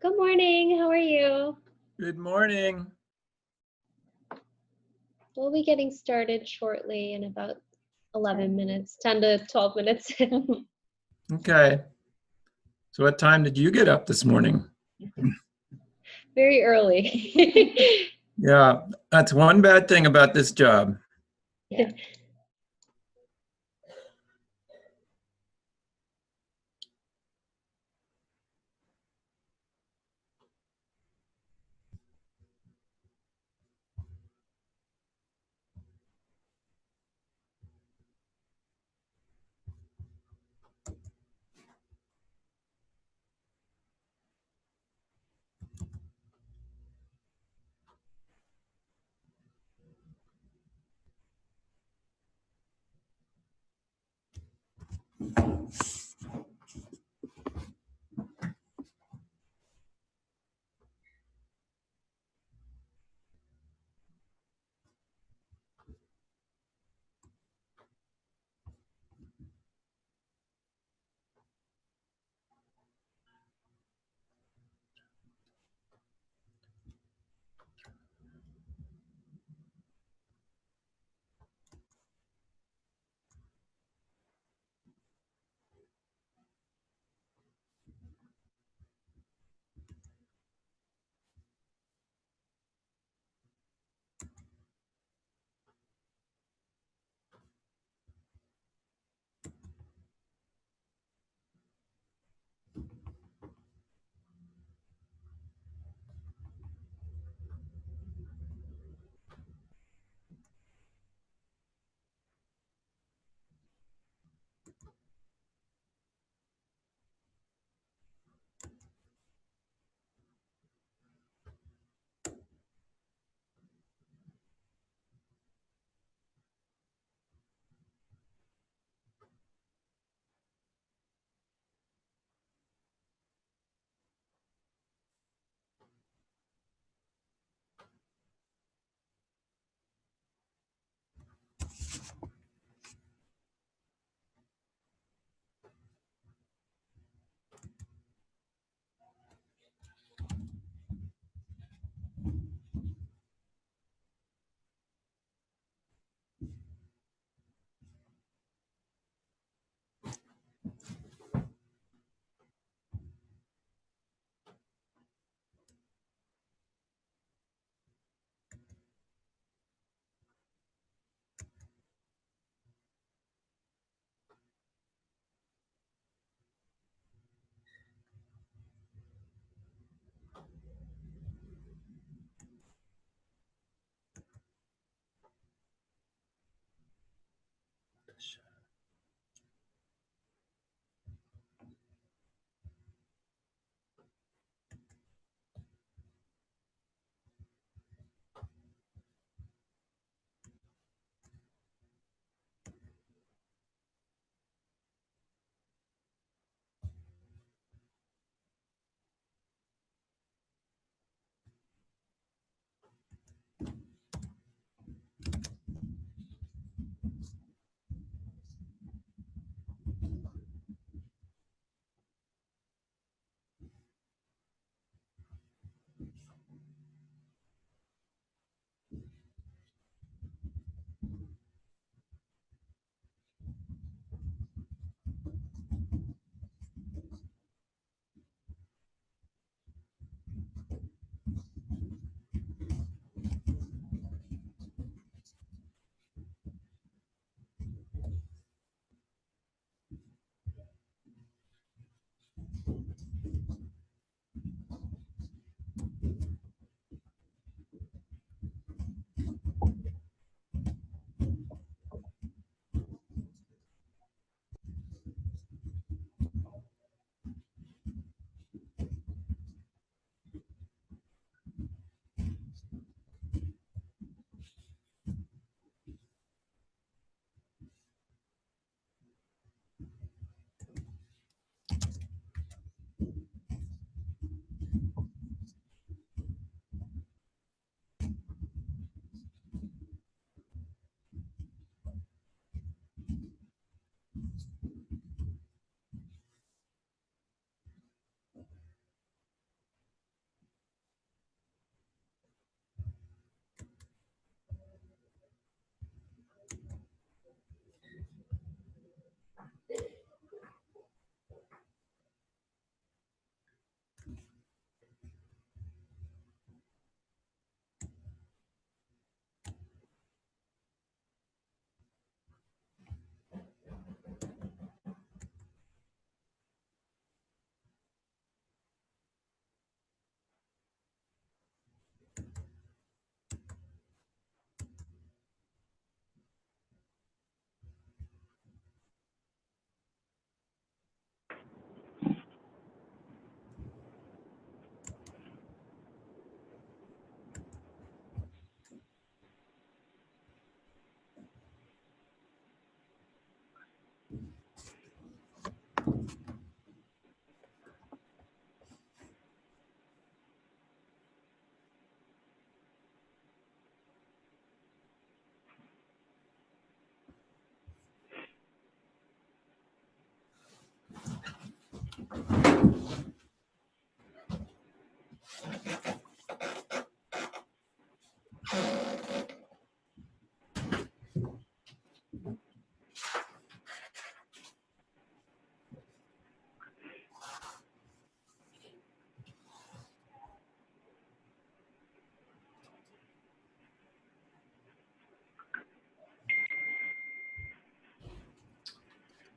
Good morning. How are you? Good morning. We'll be getting started shortly in about 11 minutes, 10 to 12 minutes. Okay. So what time did you get up this morning? Very early. Yeah, that's one bad thing about this job. Yeah.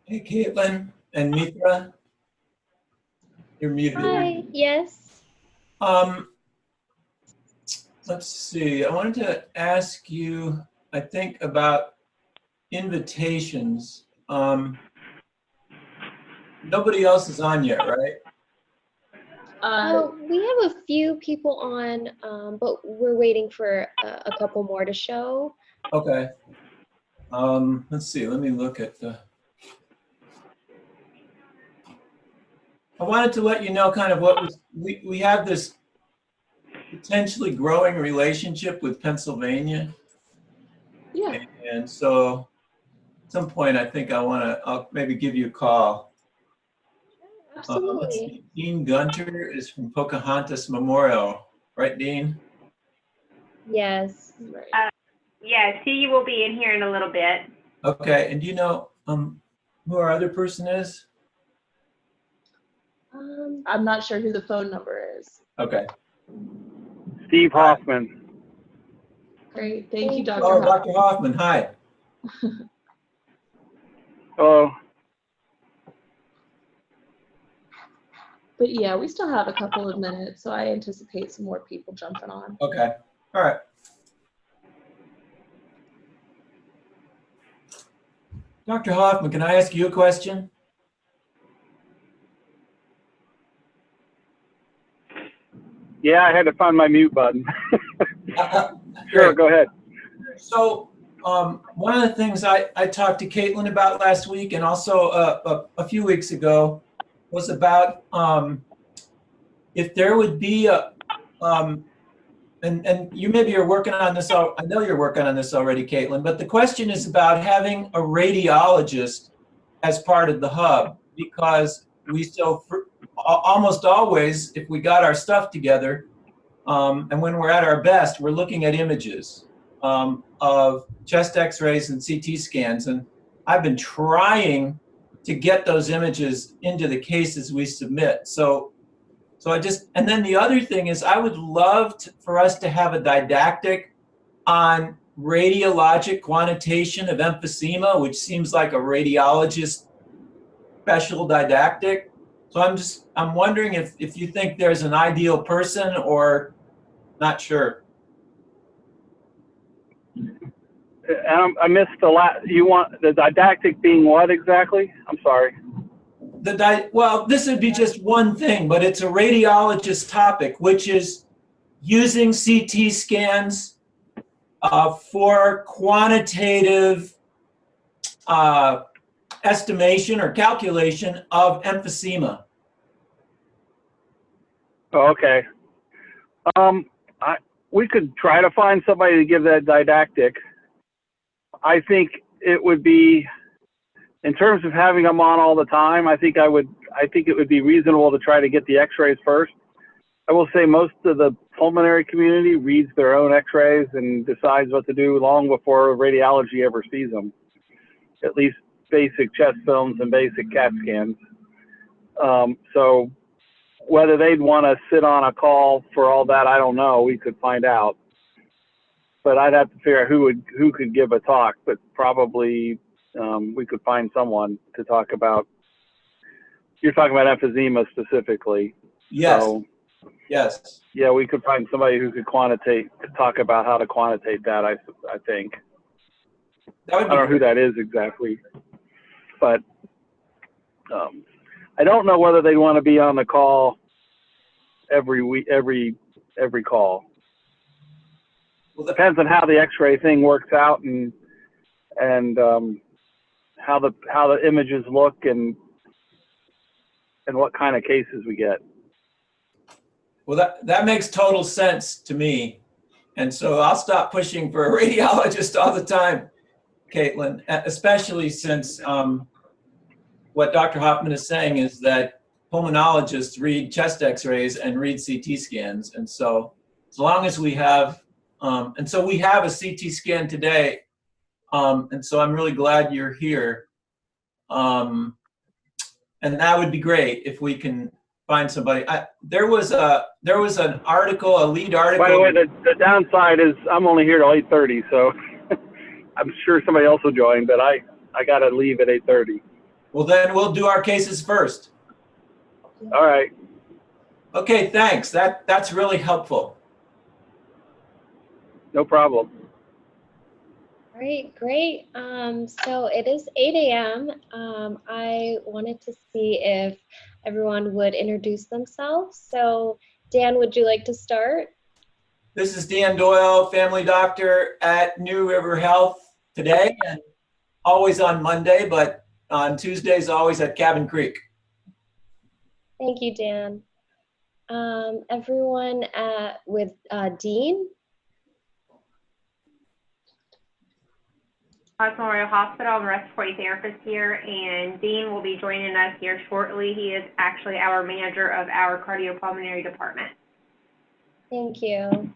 Hey, Caitlin and Mitra, you're muted. Hi, yes. Let's see. I wanted to ask you, I think, about invitations. Nobody else is on yet, right? We have a few people on, but we're waiting for a couple more to show. Okay. Let's see. Let me look at the. I wanted to let you know kind of what we have this potentially growing relationship with Pennsylvania. Yeah. And so at some point, I think I'll maybe give you a call. Let's Absolutely. see. Dean Gunter is from Pocahontas Memorial, right, Dean? Yes. Right. Yes, he will be in here in a little bit. Okay, and do you know who our other person is? I'm not sure who the phone number is. Okay. Steve Hoffman. Great. Thank you, Dr. Oh, Hoffman. Dr. Hoffman, hi. Oh, But yeah, we still have a couple of minutes, so I anticipate some more people jumping on. Okay, all right. Dr. Hoffman, can I ask you a question? yeah, I had to find my mute button. Sure, Great. go ahead. So one of the things I talked to Caitlin about last week and also a few weeks ago was about if there would be and you maybe are working on this, I know you're working on this already, Caitlin, but the question is about having a radiologist as part of the hub, because we almost always, if we got our stuff together, and when we're at our best, we're looking at images of chest x-rays and CT scans. And I've been trying to get those images into the cases we submit. So and then the other thing is I would love for us to have a didactic on radiologic quantitation of emphysema, which seems like a radiologist special didactic. So I'm wondering if you think there's an ideal person or not sure. I missed the last. You want the didactic being what exactly? I'm sorry. Well, this would be just one thing, but it's a radiologist topic, which is using CT scans for quantitative estimation or calculation of emphysema. Oh, okay. We could try to find somebody to give that didactic. I think it would be, in terms of having them on all the time, I think it would be reasonable to try to get the x-rays first. I will say most of the pulmonary community reads their own x-rays and decides what to do long before radiology ever sees them. At least basic chest films and basic CAT scans. So whether they'd want to sit on a call for all that, I don't know. We could find out. But I'd have to figure out who could give a talk, but probably we could find someone to talk about. You're talking about emphysema specifically. Yes. So, yes. Yeah, we could find somebody who could talk about how to quantitate that, I think. That would be I don't know who that is exactly, but I don't know whether they want to be on the call every week, every call. Well, depends on how the X-ray thing works out and how the images look and what kind of cases we get. Well, that makes total sense to me, and so I'll stop pushing for a radiologist all the time, Caitlin, especially since what Dr. Hoffman is saying is that pulmonologists read chest x-rays and read CT scans. And so as long as we have, and so we have a CT scan today. And so I'm really glad you're here. And that would be great if we can find somebody. There was an article, a lead article. By the way, the downside is I'm only here till 8:30, so I'm sure somebody else will join, but I got to leave at 8:30. Well, then we'll do our cases first. All right. Okay, thanks. That's really helpful. No problem. All right, great. So it is 8 a.m. I wanted to see if everyone would introduce themselves. So Dan, would you like to start? This is Dan Doyle, family doctor at New River Health today, and always on Monday, but on Tuesdays, always at Cabin Creek. Thank you, Dan. Everyone with Dean. Hawks Memorial Hospital. I'm a respiratory therapist here, and Dean will be joining us here shortly. He is actually our manager of our cardiopulmonary department. Thank you.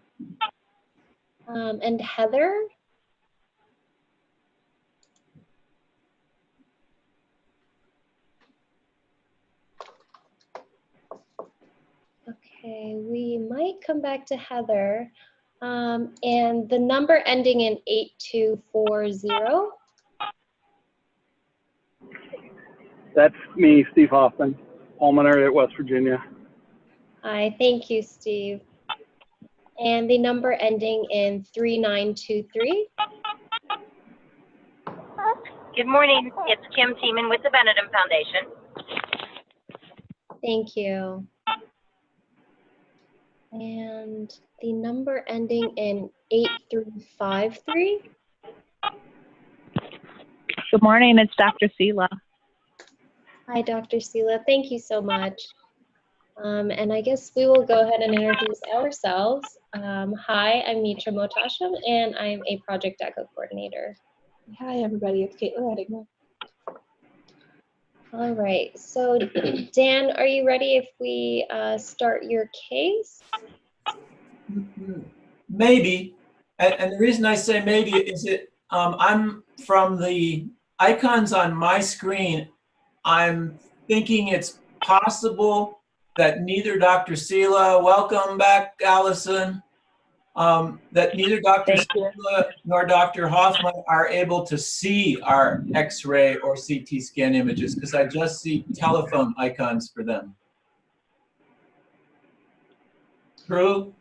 And Heather. Okay, we might come back to Heather. And the number ending in 8240. That's me, Steve Hoffman, pulmonary at West Virginia. Hi, thank you, Steve. And the number ending in 3923. Good morning. It's Kim Tiemann with the Benedum Foundation. Thank you. And the number ending in 8353. Good morning, it's Dr. Sela. Hi, Dr. Sela. Thank you so much. And I guess we will go ahead and introduce ourselves. Hi, I'm Mitra Motasham, and I'm a Project ECHO coordinator. Hi, everybody. It's Caitlin Ettinger. All right. So, Dan, are you ready if we start your case? Maybe. And the reason I say maybe is that I'm from the icons on my screen. I'm thinking it's possible that neither Dr. Sela, welcome back, Allison, that neither Dr. Sela nor Dr. Hoffman are able to see our X-ray or CT scan images because I just see telephone icons for them. True?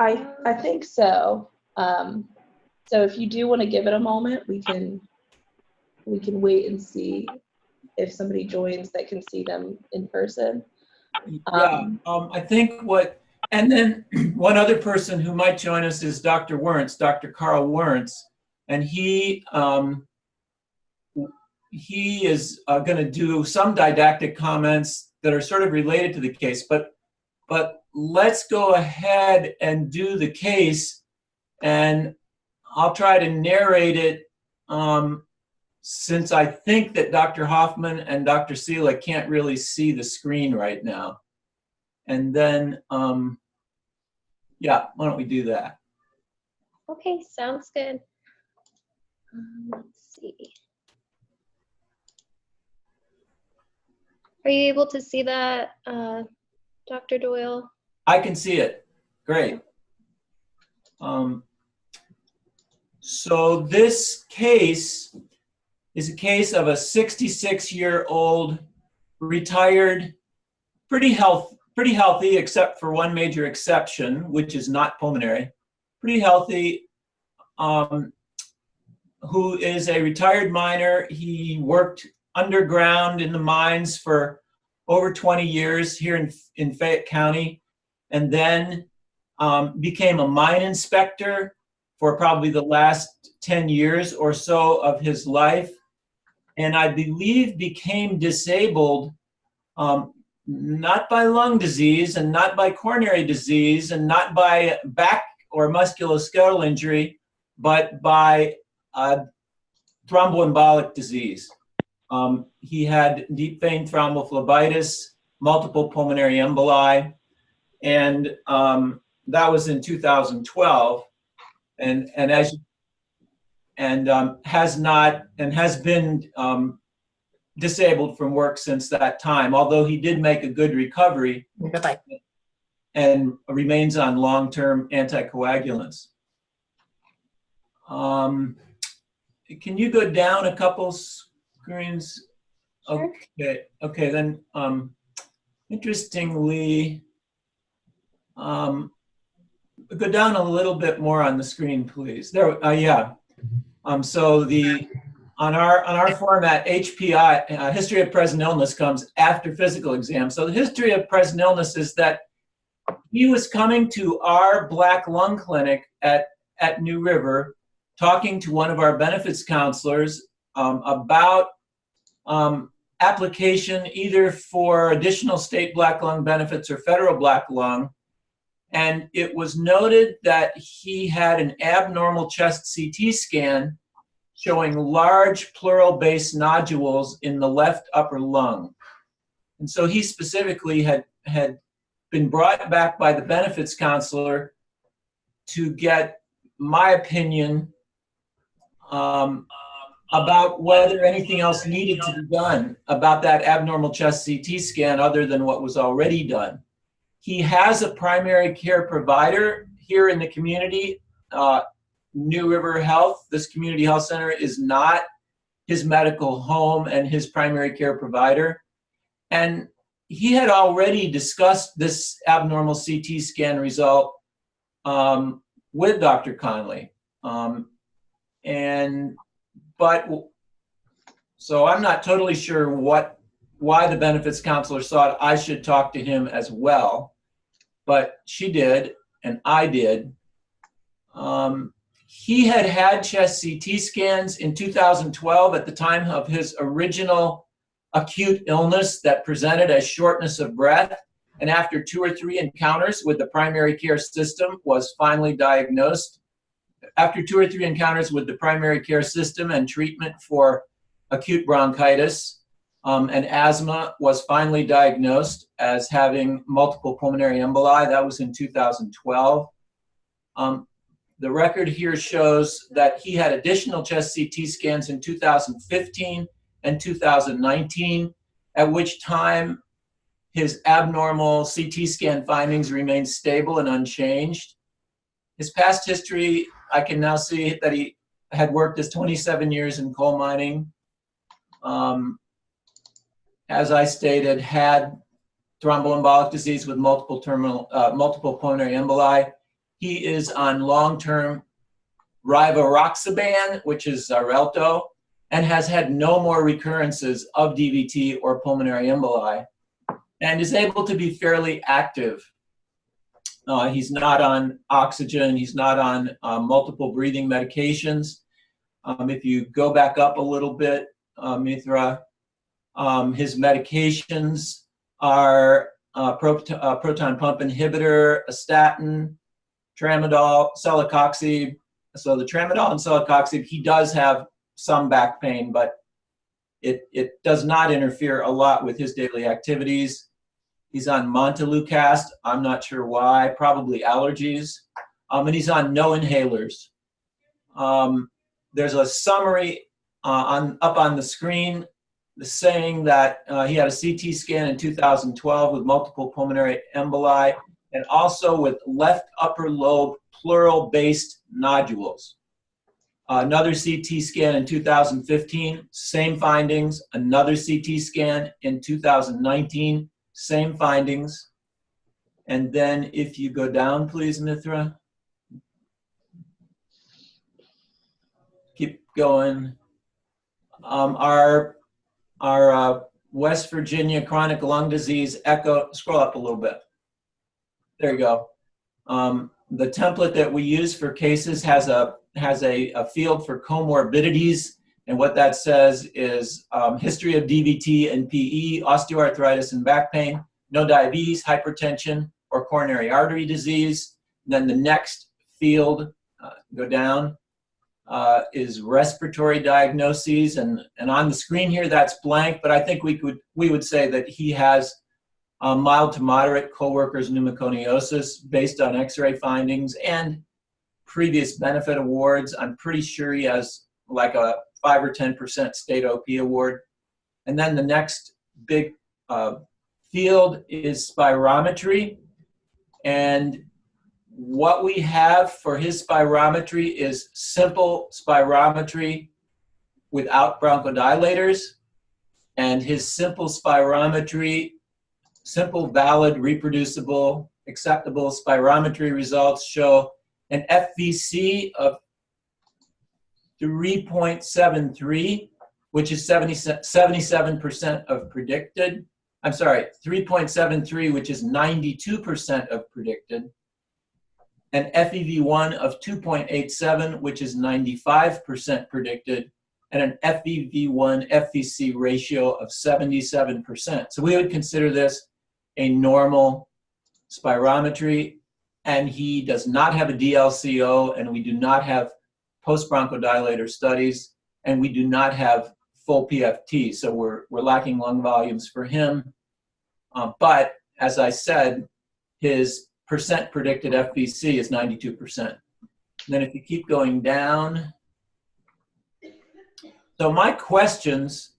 I think so. So if you do want to give it a moment, we can wait and see if somebody joins that can see them in person. Yeah, I think and then one other person who might join us is Dr. Wernz, Dr. Carl Wernz, and he is going to do some didactic comments that are sort of related to the case, but let's go ahead and do the case, and I'll try to narrate it since I think that Dr. Hoffman and Dr. Sela can't really see the screen right now. And then, yeah, why don't we do that? Okay, sounds good. Let's see. Are you able to see that, Dr. Doyle? I can see it. Great. So this case is a case of a 66-year-old retired, pretty healthy except for one major exception, which is not pulmonary, pretty healthy, who is a retired miner. He worked underground in the mines for over 20 years here in Fayette County, and then became a mine inspector for probably the last 10 years or so of his life. And I believe became disabled, not by lung disease and not by coronary disease and not by back or musculoskeletal injury, but by thromboembolic disease. He had deep vein thrombophlebitis, multiple pulmonary emboli, and that was in 2012. And has been disabled from work since that time, although he did make a good recovery. Bye-bye. And remains on long-term anticoagulants. Can you go down a couple screens? Sure. Okay, then interestingly, go down a little bit more on the screen, please. There, yeah. So on our format, HPI, history of present illness, comes after physical exam. So the history of present illness is that he was coming to our black lung clinic at New River, talking to one of our benefits counselors about application either for additional state black lung benefits or federal black lung. And it was noted that he had an abnormal chest CT scan showing large pleural-based nodules in the left upper lung. And so he specifically had been brought back by the benefits counselor to get my opinion about whether anything else needed to be done about that abnormal chest CT scan other than what was already done. He has a primary care provider here in the community, New River Health. This community health center is not his medical home and his primary care provider. And he had already discussed this abnormal CT scan result with Dr. Conley. So I'm not totally sure why the benefits counselor thought I should talk to him as well, but she did, and I did. He had chest CT scans in 2012 at the time of his original acute illness that presented as shortness of breath, and after 2 or 3 encounters with the primary care system was finally diagnosed. After 2 or 3 encounters with the primary care system and treatment for acute bronchitis and asthma, was finally diagnosed as having multiple pulmonary emboli. That was in 2012. The record here shows that he had additional chest CT scans in 2015 and 2019, at which time his abnormal CT scan findings remained stable and unchanged. His past history, I can now see that he had worked as 27 years in coal mining. As I stated, had thromboembolic disease with multiple pulmonary emboli. He is on long-term rivaroxaban, which is Xarelto, and has had no more recurrences of DVT or pulmonary emboli, and is able to be fairly active. He's not on oxygen. He's not on multiple breathing medications. If you go back up a little bit, Mithra, his medications are proton pump inhibitor, a statin, tramadol, celecoxib. So the tramadol and celecoxib, he does have some back pain, but it does not interfere a lot with his daily activities. He's on Montelukast. I'm not sure why, probably allergies. And he's on no inhalers. There's a summary up on the screen saying that he had a CT scan in 2012 with multiple pulmonary emboli and also with left upper lobe pleural-based nodules. Another CT scan in 2015, same findings. Another CT scan in 2019, same findings. And then if you go down, please, Mithra. Keep going. Our West Virginia chronic lung disease echo, scroll up a little bit. There you go. The template that we use for cases has a field for comorbidities, and what that says is history of DVT and PE, osteoarthritis and back pain, no diabetes, hypertension, or coronary artery disease. And then the next field, go down, is respiratory diagnoses, and on the screen here that's blank, but I think we would say that he has mild to moderate co-workers pneumoconiosis based on X-ray findings and previous benefit awards. I'm pretty sure he has like a 5 or 10% state OP award. And then the next big field is spirometry. And what we have for his spirometry is simple spirometry without bronchodilators. And his simple spirometry, simple, valid, reproducible, acceptable spirometry results show an FVC of 3.73, which is 77% of predicted. I'm sorry, 3.73, which is 92% of predicted. An FEV1 of 2.87, which is 95% predicted, and an FEV1 FVC ratio of 77%. So we would consider this a normal spirometry, and he does not have a DLCO, and we do not have post-bronchodilator studies, and we do not have full PFT, so we're lacking lung volumes for him. But as I said, his percent predicted FVC is 92%. And then if you keep going down, so my questions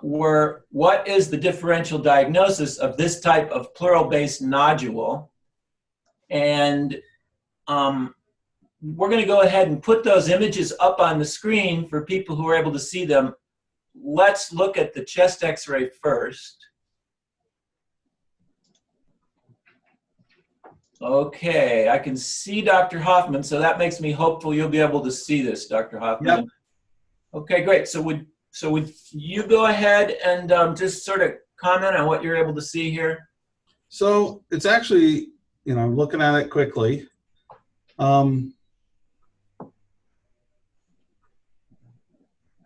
were, what is the differential diagnosis of this type of pleural-based nodule? And we're going to go ahead and put those images up on the screen for people who are able to see them. Let's look at the chest X-ray first. Okay, I can see Dr. Hoffman, so that makes me hopeful you'll be able to see this, Dr. Hoffman. Yep. Okay, great. So would you go ahead and just sort of comment on what you're able to see here? So it's actually, I'm looking at it quickly.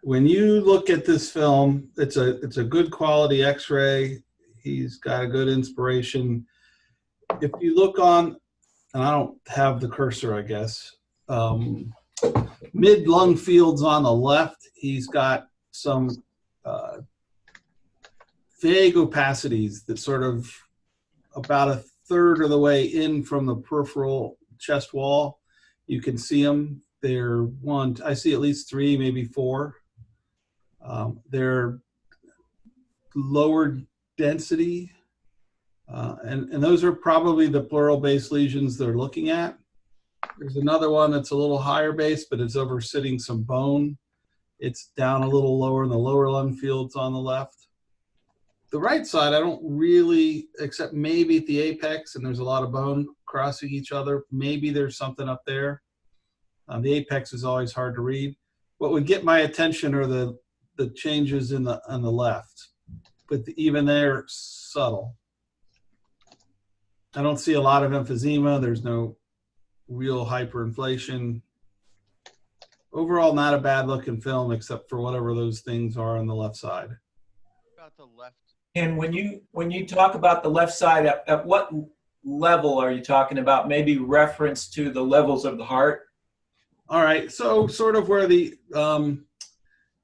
When you look at this film, it's a good quality X-ray. He's got a good inspiration. If you look on, and I don't have the cursor, I guess, mid-lung fields on the left, he's got some vague opacities that sort of about a third of the way in from the peripheral chest wall. You can see them. They're I see at least 3, maybe 4. They're lower density, and those are probably the pleural-based lesions they're looking at. There's another one that's a little higher base, but it's over sitting some bone. It's down a little lower in the lower lung fields on the left. The right side, I don't really, except maybe at the apex, and there's a lot of bone crossing each other. Maybe there's something up there. The apex is always hard to read. What would get my attention are the changes on the left, but even they're subtle. I don't see a lot of emphysema. There's no real hyperinflation. Overall, not a bad looking film, except for whatever those things are on the left side. About the left. And when you talk about the left side, at what level are you talking about? Maybe reference to the levels of the heart? All right, so sort of where the,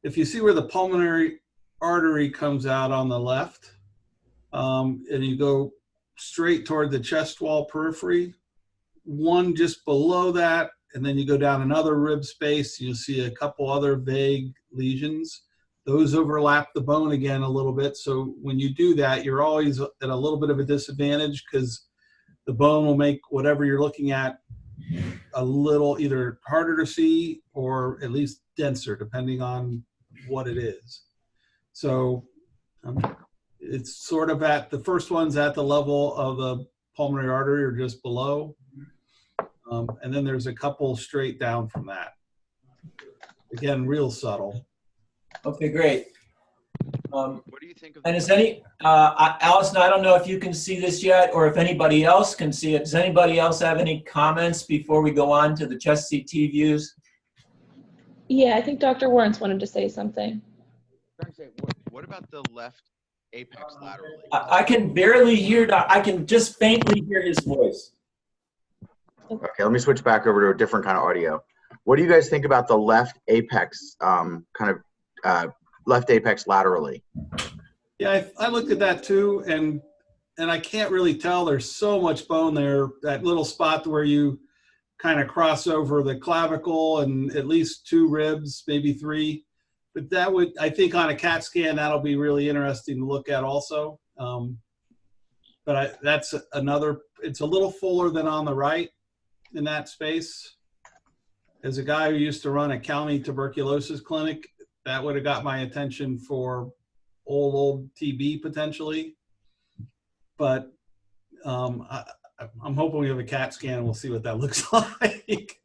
if you see where the pulmonary artery comes out on the left, and you go straight toward the chest wall periphery, one just below that, and then you go down another rib space, you'll see a couple other vague lesions. Those overlap the bone again a little bit, so when you do that, you're always at a little bit of a disadvantage because the bone will make whatever you're looking at a little either harder to see or at least denser, depending on what it is. So it's sort of at, the first one's at the level of the pulmonary artery or just below. And then there's a couple straight down from that. Again, real subtle. Okay, great. What do you think of? And is Allison, I don't know if you can see this yet or if anybody else can see it. Does anybody else have any comments before we go on to the chest CT views? Yeah, I think Dr. Warrens wanted to say something. What about the left apex laterally? I can barely hear, I can just faintly hear his voice. Okay, let me switch back over to a different kind of audio. What do you guys think about the left apex, left apex laterally? Yeah, I looked at that too, and I can't really tell. There's so much bone there. That little spot where you kind of cross over the clavicle and at least 2 ribs, maybe 3. But that would, I think, on a CAT scan, that'll be really interesting to look at also. But that's another. It's a little fuller than on the right in that space. As a guy who used to run a county tuberculosis clinic, that would have got my attention for old TB potentially. But I'm hoping we have a CAT scan and we'll see what that looks like.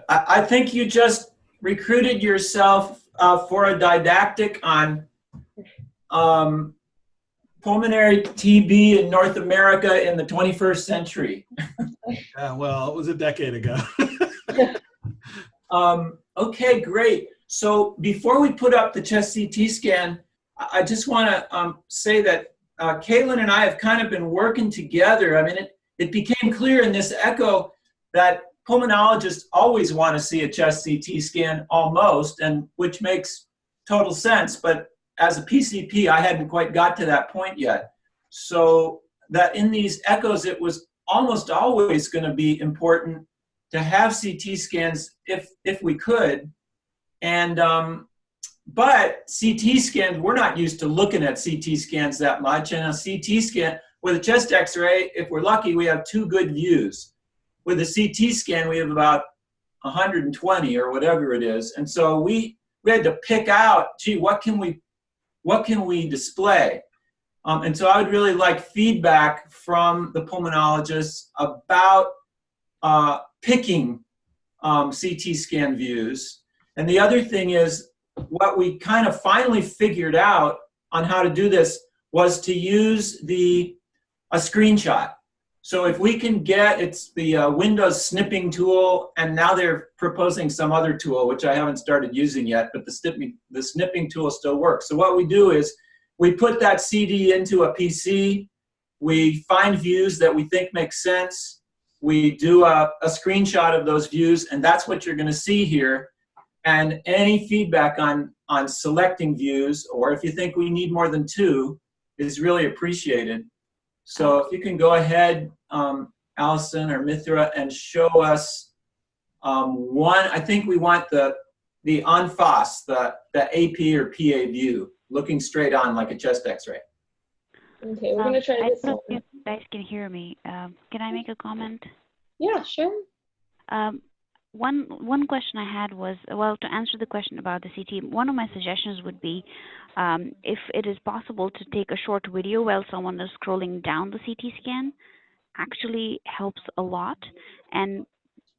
I think you just recruited yourself for a didactic on pulmonary TB in North America in the 21st century. Well, it was a decade ago. Okay, great. So before we put up the chest CT scan, I just want to say that Caitlin and I have kind of been working together. I mean, it became clear in this echo that pulmonologists always want to see a chest CT scan almost, and which makes total sense. But as a PCP, I hadn't quite got to that point yet. So that in these echoes, it was almost always going to be important to have CT scans if we could. And but CT scans, we're not used to looking at CT scans that much. And a CT scan with a chest X-ray, if we're lucky, we have 2 good views. With a CT scan, we have about 120 or whatever it is. And so we had to pick out, gee, what can we display? And so I would really like feedback from the pulmonologists about picking CT scan views. And the other thing is, what we kind of finally figured out on how to do this was to use a screenshot. So if we can get, it's the Windows snipping tool, and now they're proposing some other tool, which I haven't started using yet, but the snipping tool still works. So what we do is we put that CD into a PC, we find views that we think make sense, we do a screenshot of those views, and that's what you're going to see here. And any feedback on selecting views, or if you think we need more than 2, is really appreciated. So if you can go ahead, Allison or Mithra, and show us one. I think we want the en face, the AP or PA view, looking straight on like a chest X-ray. Okay, we're gonna try I this don't know one. if you guys can hear me. Can I make a comment? Yeah, sure. One question I had was, well, to answer the question about the CT, one of my suggestions would be if it is possible to take a short video while someone is scrolling down the CT scan, actually helps a lot. And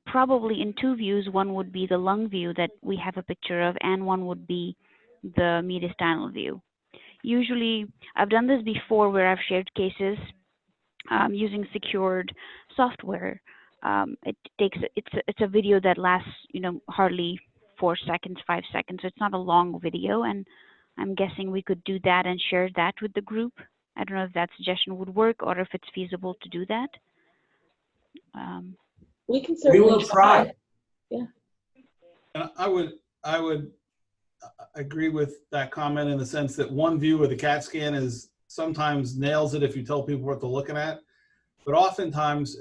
probably in 2 views, one would be the lung view that we have a picture of, and one would be the mediastinal view. Usually, I've done this before where I've shared cases using secured software. It's a video that lasts, hardly 4 seconds, 5 seconds. So it's not a long video, and I'm guessing we could do that and share that with the group. I don't know if that suggestion would work or if it's feasible to do that. We can certainly We will try. Yeah. And I would agree with that comment in the sense that one view of the CAT scan is sometimes nails it if you tell people what they're looking at. But oftentimes,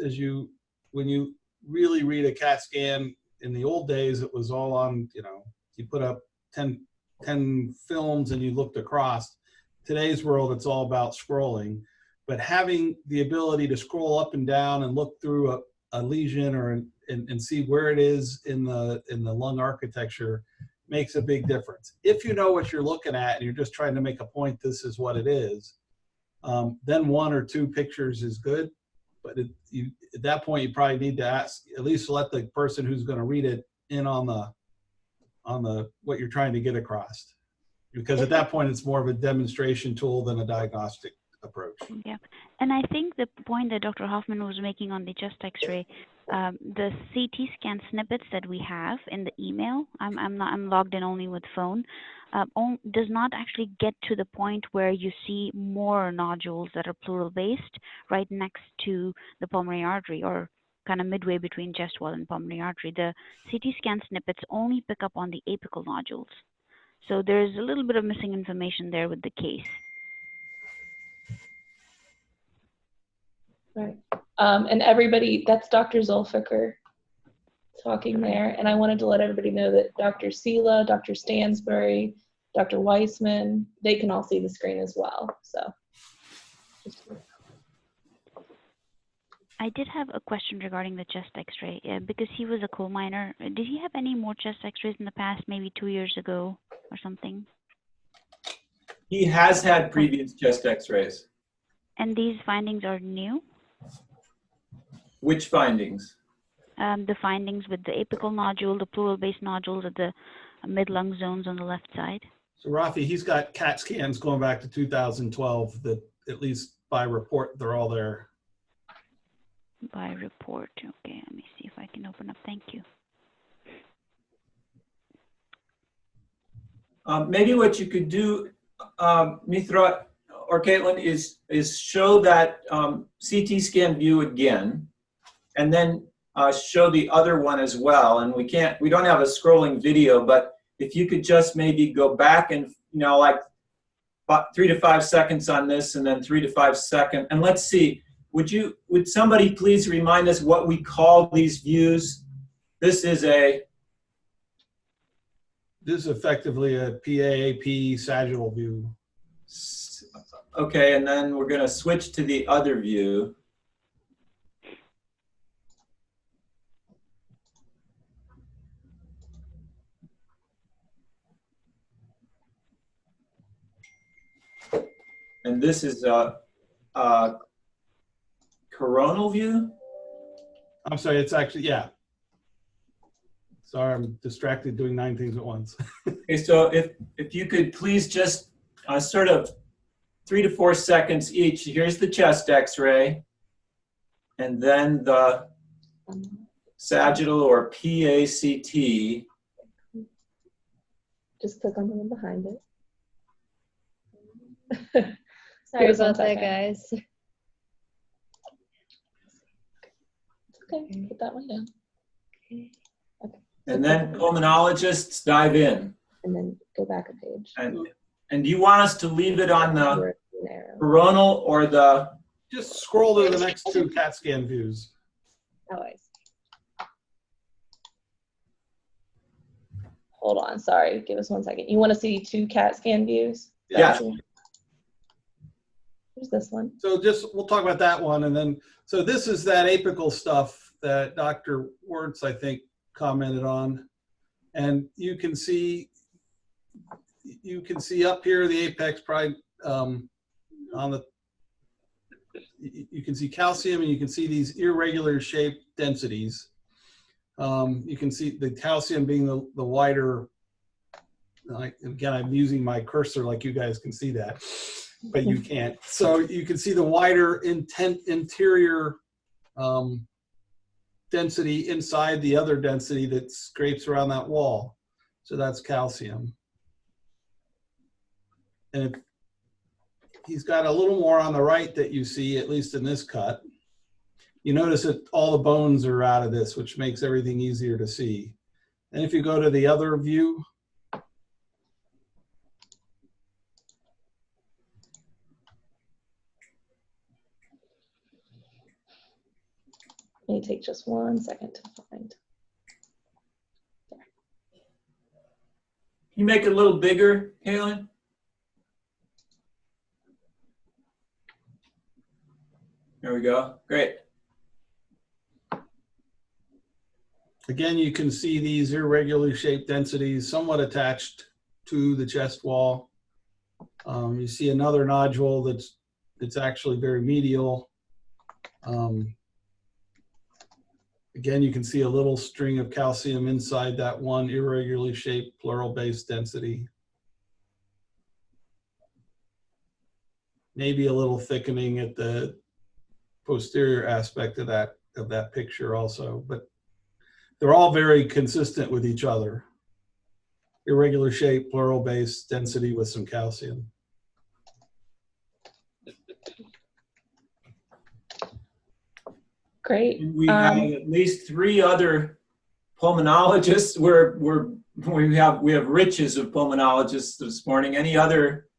when you really read a CAT scan, in the old days, it was all on, you put up 10 films and you looked across. Today's world, it's all about scrolling. But having the ability to scroll up and down and look through a lesion and see where it is in the lung architecture makes a big difference. If you know what you're looking at and you're just trying to make a point, this is what it is, then 1 or 2 pictures is good. But at that point, you probably need to ask, at least let the person who's going to read it in on the what you're trying to get across. Because at that point, it's more of a demonstration tool than a diagnostic approach. Yeah, and I think the point that Dr. Hoffman was making on the chest X-ray, the CT scan snippets that we have in the email, I'm logged in only with phone, does not actually get to the point where you see more nodules that are pleural based right next to the pulmonary artery, or kind of midway between chest wall and pulmonary artery. The CT scan snippets only pick up on the apical nodules. So there's a little bit of missing information there with the case. Right. And everybody, that's Dr. Zolfiker talking there. And I wanted to let everybody know that Dr. Sela, Dr. Stansbury, Dr. Weissman, they can all see the screen as well. So. I did have a question regarding the chest x-ray because he was a coal miner. Did he have any more chest x-rays in the past, maybe 2 years ago or something? He has had previous chest x-rays. And these findings are new? Which findings? The findings with the apical nodule, the pleural-based nodules at the mid-lung zones on the left side. So Rafi, he's got CAT scans going back to 2012 that at least by report, they're all there. By report, okay, let me see if I can open up, thank you. Maybe what you could do, Mithra or Caitlin, is show that CT scan view again, and then show the other one as well. And we don't have a scrolling video, but if you could just maybe go back and, like 3 to 5 seconds on this, and then 3 to 5 seconds, and let's see. Would somebody please remind us what we call these views? This is effectively a PAAP sagittal view. Okay, and then we're going to switch to the other view. And this is a coronal view? I'm sorry, it's actually, yeah. Sorry, I'm distracted doing 9 things at once. Okay, so if you could please just sort of 3 to 4 seconds each. Here's the chest x-ray, and then the sagittal or PACT. Just click on the one behind it. Sorry about that, guys. Okay, put that one down. Okay. And then pulmonologists dive in. And then go back a page. And do you want us to leave it on the coronal or the? Just scroll to the next 2 CAT scan views. Oh, I see. Hold on, sorry, give us 1 second. You want to see 2 CAT scan views? Yeah. Here's this one. So we'll talk about that one, and then, so this is that apical stuff that Dr. Wertz, I think, commented on. And you can see up here the apex probably you can see calcium, and you can see these irregular shaped densities. You can see the calcium being the wider, again, I'm using my cursor like you guys can see that, but you can't. So you can see the wider interior density inside the other density that scrapes around that wall. So that's calcium. And he's got a little more on the right that you see, at least in this cut. You notice that all the bones are out of this, which makes everything easier to see. And if you go to the other view, May take just 1 second to find. Can you make it a little bigger, Kaylin? There we go. Great. again, you can see these irregularly shaped densities somewhat attached to the chest wall. You see another nodule that's actually very medial. Again, you can see a little string of calcium inside that one irregularly shaped pleural-based density. Maybe a little thickening at the posterior aspect of that picture also, but they're all very consistent with each other. Irregular shape, pleural-based density with some calcium. Great. And we have at least 3 other pulmonologists. We have riches of pulmonologists this morning. Any other,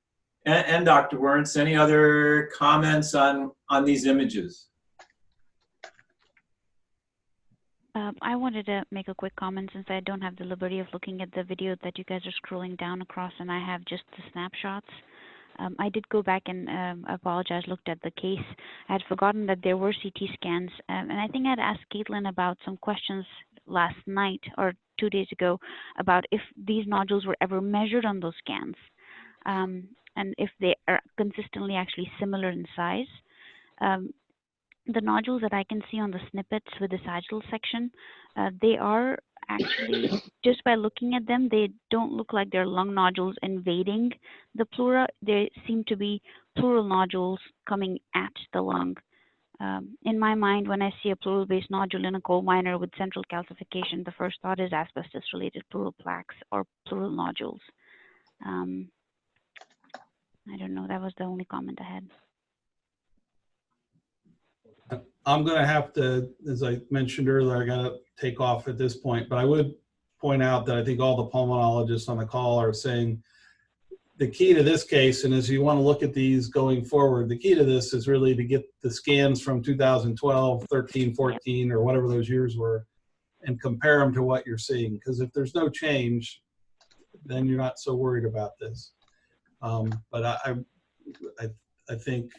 and Dr. Wernz, any other comments on these images? I wanted to make a quick comment since I don't have the liberty of looking at the video that you guys are scrolling down across, and I have just the snapshots. I did go back and apologize, looked at the case. I had forgotten that there were CT scans, and I think I'd asked Caitlin about some questions last night or 2 days ago about if these nodules were ever measured on those scans, and if they are consistently actually similar in size. The nodules that I can see on the snippets with the sagittal section, they are actually, just by looking at them, they don't look like they're lung nodules invading the pleura. They seem to be pleural nodules coming at the lung. In my mind, when I see a pleural-based nodule in a coal miner with central calcification, the first thought is asbestos-related pleural plaques or pleural nodules. I don't know, that was the only comment I had. I'm going to have to, as I mentioned earlier, I got to take off at this point, but I would point out that I think all the pulmonologists on the call are saying the key to this case, and as you want to look at these going forward, the key to this is really to get the scans from 2012, 13, 14, or whatever those years were, and compare them to what you're seeing. Because if there's no change, then you're not so worried about this. But I think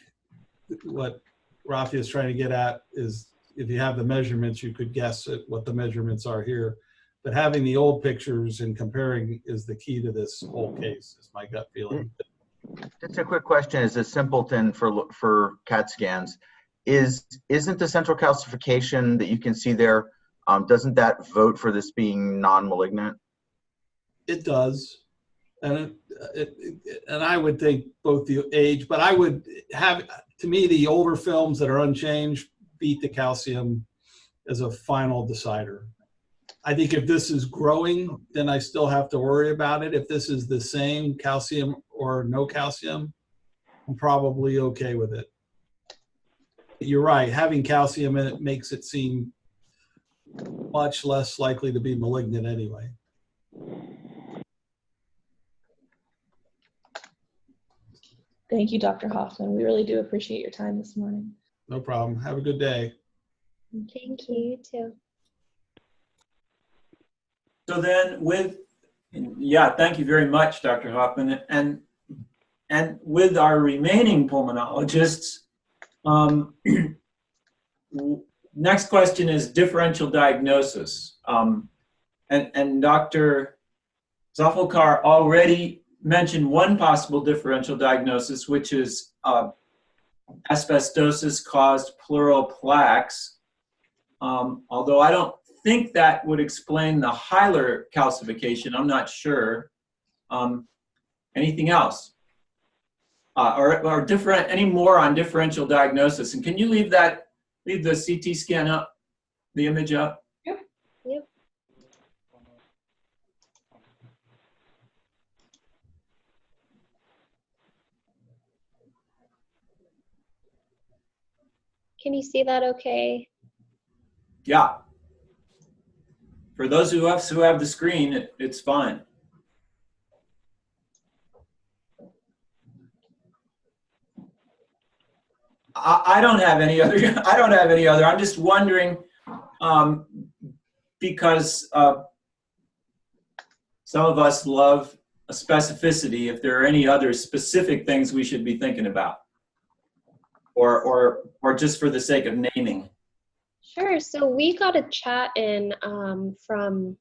what Rafi is trying to get at is if you have the measurements, you could guess at what the measurements are here. But having the old pictures and comparing is the key to this whole case, is my gut feeling. Just a quick question as a simpleton for CAT scans. Isn't the central calcification that you can see there, doesn't that vote for this being non-malignant? It does. And and I would think both the age, but I would have, to me, the older films that are unchanged beat the calcium as a final decider. I think if this is growing, then I still have to worry about it. If this is the same calcium or no calcium, I'm probably okay with it. You're right, having calcium in it makes it seem much less likely to be malignant anyway. Thank you, Dr. Hoffman. We really do appreciate your time this morning. No problem. Have a good day. Thank you, you too. So then thank you very much, Dr. Hoffman. And with our remaining pulmonologists, next question is differential diagnosis. And Dr. Zofalkar already mentioned one possible differential diagnosis, which is asbestosis-caused pleural plaques. Although I don't think that would explain the hilar calcification. I'm not sure. Anything else? Or different? Any more on differential diagnosis? And can you leave the CT scan up, the image up? Yep. Yep. Can you see that okay? Yeah. For those of us who have the screen, it's fine. I don't have any other. I don't have any other. I'm just wondering, because some of us love a specificity. If there are any other specific things we should be thinking about, or just for the sake of naming. Sure. So we got a chat in from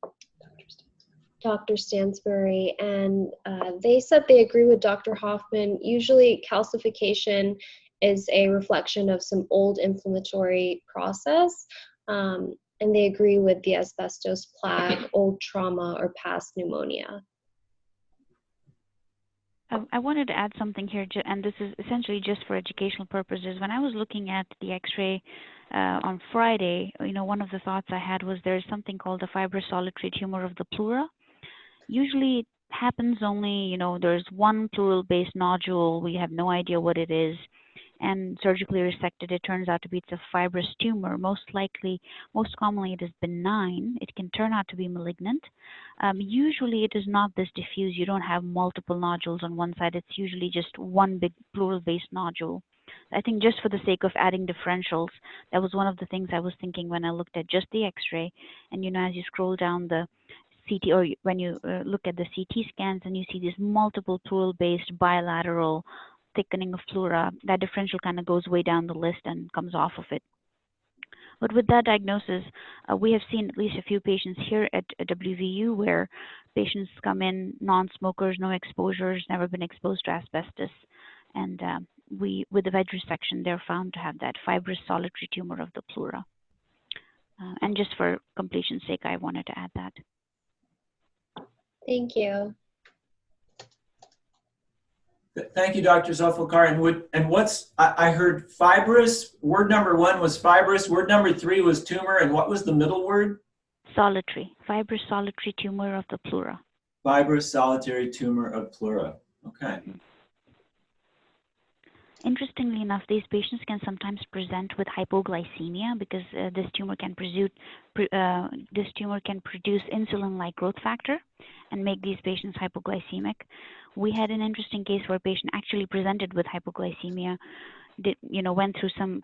Dr. Stansbury, and they said they agree with Dr. Hoffman. Usually calcification is a reflection of some old inflammatory process, and they agree with the asbestos plaque, old trauma, or past pneumonia. I wanted to add something here, and this is essentially just for educational purposes. When I was looking at the X-ray on Friday, one of the thoughts I had was there's something called the fibrous solitary tumor of the pleura. Usually it happens only, there's one pleural-based nodule. We have no idea what it is. and surgically resected, it turns out to be it's a fibrous tumor. Most commonly it is benign. It can turn out to be malignant. Usually it is not this diffuse. You don't have multiple nodules on one side. It's usually just one big pleural-based nodule. I think just for the sake of adding differentials, that was one of the things I was thinking when I looked at just the X-ray. And as you scroll down the CT, or when you look at the CT scans and you see these multiple pleural-based bilateral thickening of pleura, that differential kind of goes way down the list and comes off of it. But with that diagnosis, we have seen at least a few patients here at WVU where patients come in, non-smokers, no exposures, never been exposed to asbestos. And with the wedge resection, they're found to have that fibrous solitary tumor of the pleura. And just for completion's sake, I wanted to add that. Thank you. Thank you, Dr. Zulfikar. And I heard fibrous. Word number 1 was fibrous. Word number 3 was tumor. And what was the middle word? Solitary. Fibrous solitary tumor of the pleura. Fibrous solitary tumor of pleura. Okay. Interestingly enough, these patients can sometimes present with hypoglycemia because this tumor can produce insulin-like growth factor and make these patients hypoglycemic. We had an interesting case where a patient actually presented with hypoglycemia,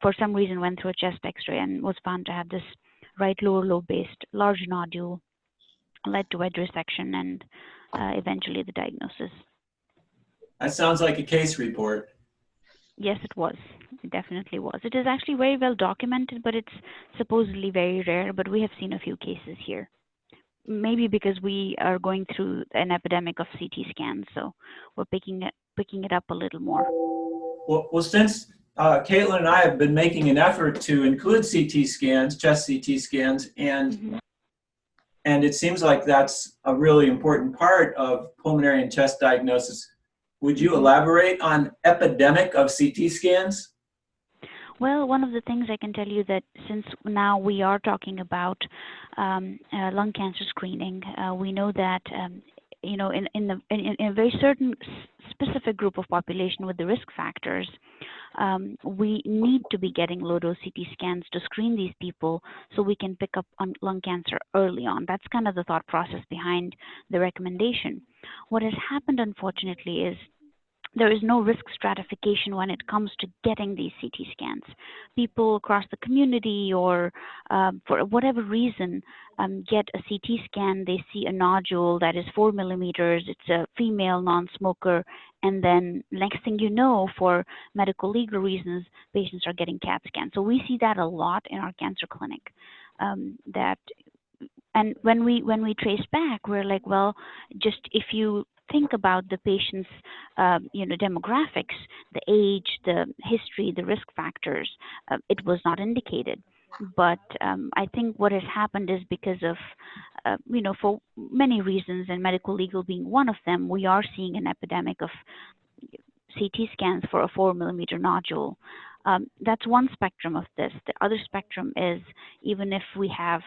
for some reason went through a chest X-ray and was found to have this right lower lobe-based large nodule, led to wedge resection and eventually the diagnosis. That sounds like a case report. Yes, it was. It definitely was. It is actually very well documented, but it's supposedly very rare. But we have seen a few cases here. Maybe because we are going through an epidemic of CT scans, so we're picking it up a little more. Well, since Caitlin and I have been making an effort to include CT scans, chest CT scans, and it seems like that's a really important part of pulmonary and chest diagnosis. Would you elaborate on epidemic of CT scans? Well, one of the things I can tell you that since now we are talking about lung cancer screening, we know that in a very certain specific group of population with the risk factors, we need to be getting low-dose CT scans to screen these people so we can pick up on lung cancer early on. That's kind of the thought process behind the recommendation. What has happened, unfortunately, is there is no risk stratification when it comes to getting these CT scans. People across the community or for whatever reason get a CT scan, they see a nodule that is 4 millimeters, it's a female non-smoker, and then next thing you know, for medical legal reasons, patients are getting CAT scans. So we see that a lot in our cancer clinic. And when we trace back, we're like, well, just if you think about the patient's, demographics, the age, the history, the risk factors, it was not indicated. But I think what has happened is because of, for many reasons, and medical legal being one of them, we are seeing an epidemic of CT scans for a 4 millimeter nodule. That's one spectrum of this. The other spectrum is even if we have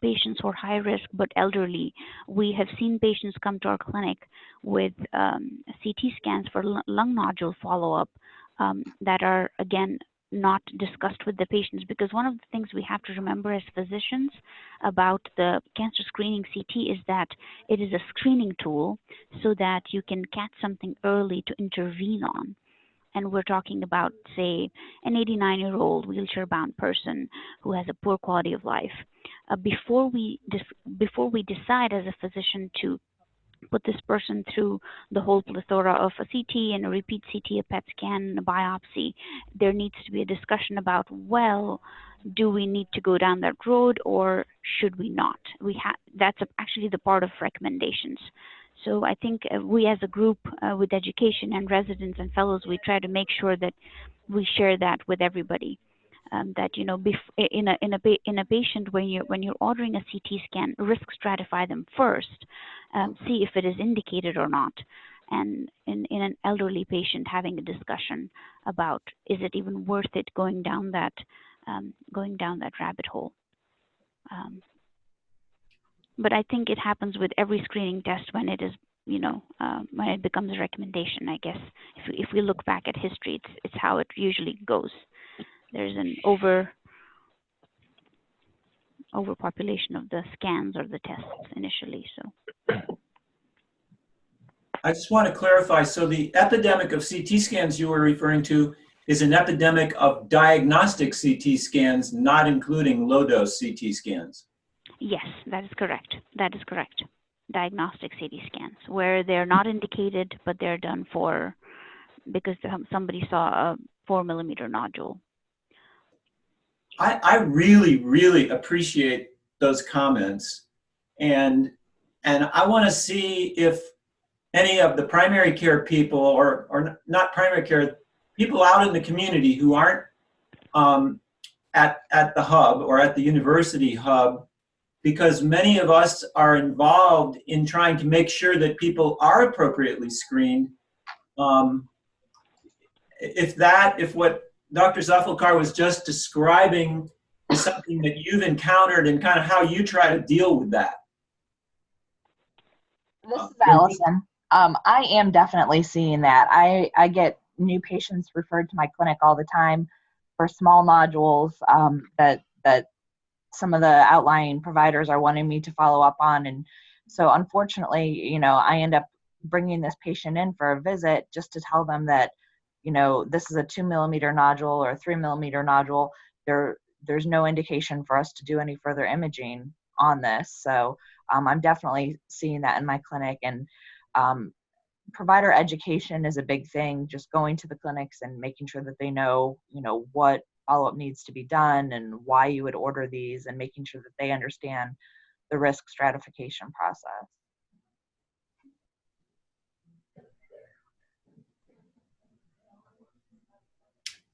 patients who are high risk but elderly, we have seen patients come to our clinic with CT scans for lung nodule follow-up that are, again, not discussed with the patients, because one of the things we have to remember as physicians about the cancer screening CT is that it is a screening tool so that you can catch something early to intervene on. And we're talking about, say, an 89-year-old wheelchair-bound person who has a poor quality of life. Before we decide as a physician to put this person through the whole plethora of a CT and a repeat CT, a PET scan, and a biopsy, there needs to be a discussion about, well, do we need to go down that road or should we not? That's actually the part of recommendations. So I think we as a group with education and residents and fellows, we try to make sure that we share that with everybody. That in a patient, when you're ordering a CT scan, risk stratify them first, see if it is indicated or not, and in an elderly patient, having a discussion about is it even worth it going down that rabbit hole. But I think it happens with every screening test when it is when it becomes a recommendation, I guess. If we look back at history, it's how it usually goes. There's an overpopulation of the scans or the tests initially. So I just want to clarify. So the epidemic of CT scans you were referring to is an epidemic of diagnostic CT scans, not including low-dose CT scans. yes, that is correct. That is correct. Diagnostic CT scans, where they're not indicated, but they're done because somebody saw a 4 millimeter nodule. I really, really appreciate those comments. And I want to see if any of the primary care people or not primary care, people out in the community who aren't at the hub or at the university hub, because many of us are involved in trying to make sure that people are appropriately screened. If what Dr. Zulfikar was just describing is something that you've encountered and kind of how you try to deal with that. This is Allison. I am definitely seeing that. I get new patients referred to my clinic all the time for small nodules that some of the outlying providers are wanting me to follow up on. And so unfortunately, I end up bringing this patient in for a visit just to tell them that, this is a 2 millimeter nodule or a 3 millimeter nodule. There's no indication for us to do any further imaging on this. So I'm definitely seeing that in my clinic. And provider education is a big thing, just going to the clinics and making sure that they know, what follow-up needs to be done and why you would order these, and making sure that they understand the risk stratification process.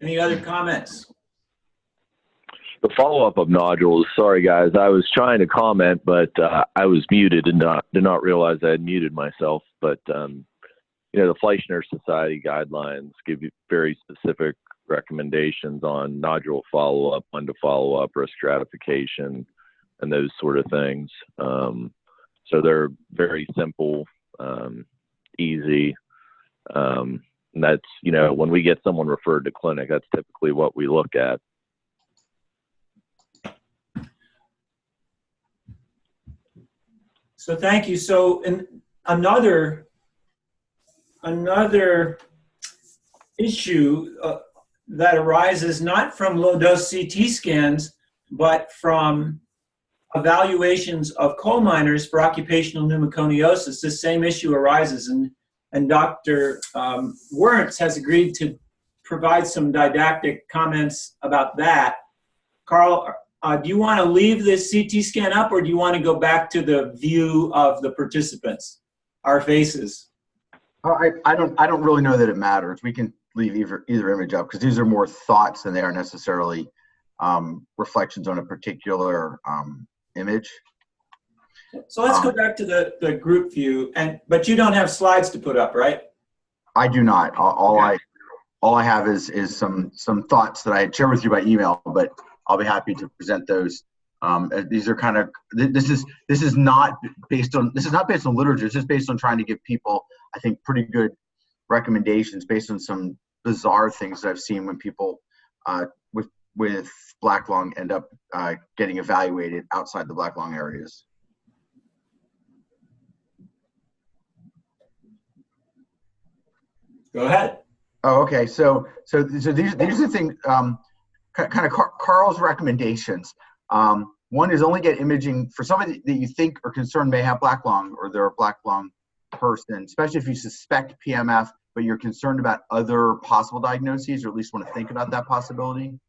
Any other comments? The follow-up of nodules. Sorry, guys. I was trying to comment, but I was muted and did not realize I had muted myself. But the Fleischner Society guidelines give you very specific recommendations on nodule follow-up, when to follow up, risk stratification, and those sort of things. So they're very simple, easy. And that's, when we get someone referred to clinic, that's typically what we look at. So thank you. So another issue that arises not from low-dose CT scans, but from evaluations of coal miners for occupational pneumoconiosis, this same issue arises. And Dr. Wernz has agreed to provide some didactic comments about that. Carl, do you want to leave this CT scan up, or do you want to go back to the view of the participants, our faces? I don't really know that it matters. We can leave either image up because these are more thoughts than they are necessarily reflections on a particular image. So let's go back to the group view, but you don't have slides to put up, right? I do not. All I have is some thoughts that I had shared with you by email, but I'll be happy to present those. These are kind of this is not based on literature. It's just based on trying to give people, I think, pretty good recommendations based on some bizarre things that I've seen when people with black lung end up getting evaluated outside the black lung areas. Go ahead. Oh, okay. So these are the things, kind of Carl's recommendations. One is only get imaging for somebody that you think or concerned may have black lung, or they're a black lung person, especially if you suspect PMF, but you're concerned about other possible diagnoses, or at least want to think about that possibility.